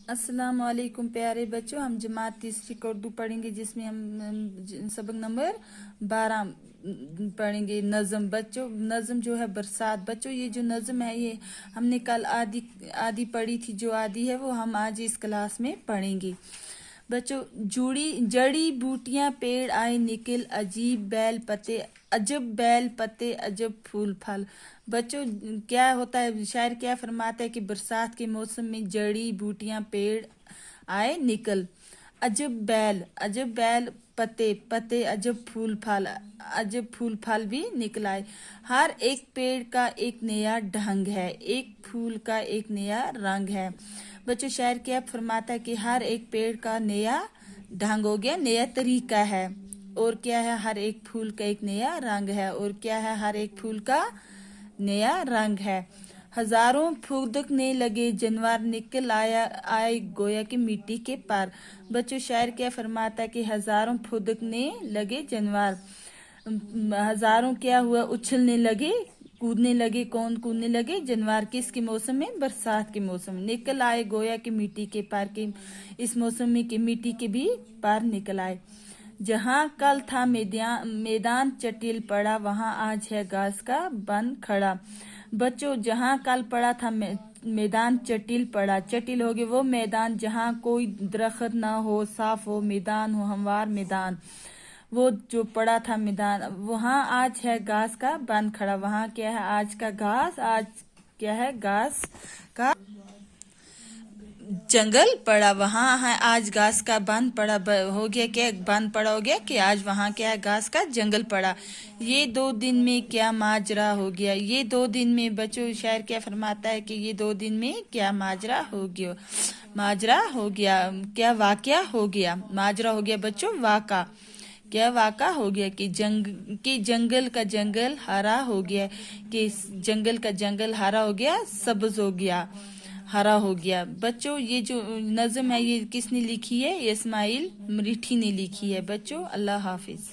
अस्सलाम वालेकुम प्यारे बच्चों, हम जमात तीसरी का उर्दू पढ़ेंगे जिसमें हम सबक नंबर 12 पढ़ेंगे। नज़म बच्चों, नज़म जो है बरसात। बच्चों ये जो नज़म है ये हमने कल आदि आदि पढ़ी थी, जो आदि है वो हम आज इस क्लास में पढ़ेंगे। बच्चों, जड़ी बूटियां पेड़ आए निकल, अजीब बैल पत्ते अजब बैल पत्ते अजब फूल फल। बच्चों क्या होता है, शायर क्या फरमाता है कि बरसात के मौसम में जड़ी बूटियां पेड़ आए निकल, अजब बैल पत्ते पत्ते अजब फूल फल भी निकल आए। हर एक पेड़ का एक नया ढंग है, एक फूल का एक नया रंग है। बच्चों शायर क्या फरमाता है कि हर एक पेड़ का नया ढंग हो गया, नया तरीका है। और क्या है, हर एक फूल का एक नया रंग है। और क्या है, हर एक फूल का नया रंग है। हजारों फुदकने लगे जानवर निकल आए गोया की मिट्टी के पार। बच्चों शायर क्या फरमाता है कि हजारों फुदकने लगे जानवर, हजारों क्या हुआ, उछलने लगे कूदने लगे। कौन कूदने लगे? जानवर। किसके मौसम में? बरसात के मौसम में। निकल आए गोया के मिट्टी के पार के, इस मौसम में कि मिट्टी के भी पार निकल आए। जहाँ कल था मैदान चटिल पड़ा, वहाँ आज है घास का बन खड़ा। बच्चों जहाँ कल पड़ा था मैदान चटिल पड़ा, चटिल हो गया वो मैदान जहाँ कोई दरख्त ना हो, साफ हो मैदान, हो हमवार मैदान। वो जो पड़ा था मैदान, वहाँ आज है घास का बन खड़ा। वहाँ क्या है? आज का घास, आज क्या है? घास का जंगल पड़ा। वहाँ है आज घास का बन पड़ा। हो गया क्या? बन पड़ा हो गया कि आज वहाँ क्या है? घास का जंगल पड़ा। ये 2 दिन में क्या माजरा हो गया। ये 2 दिन में बच्चों शायर क्या फरमाता है कि ये 2 दिन में क्या माजरा हो गया। माजरा हो गया क्या? वाकया हो गया। माजरा हो गया बच्चों वाका। क्या वाका हो गया कि जंगल का जंगल हरा हो गया, कि जंगल का जंगल हरा हो गया, सब्ज हो गया, हरा हो गया। बच्चों ये जो नज़म है ये किसने लिखी है? ये इस्माइल मरीठी ने लिखी है। बच्चों अल्लाह हाफिज।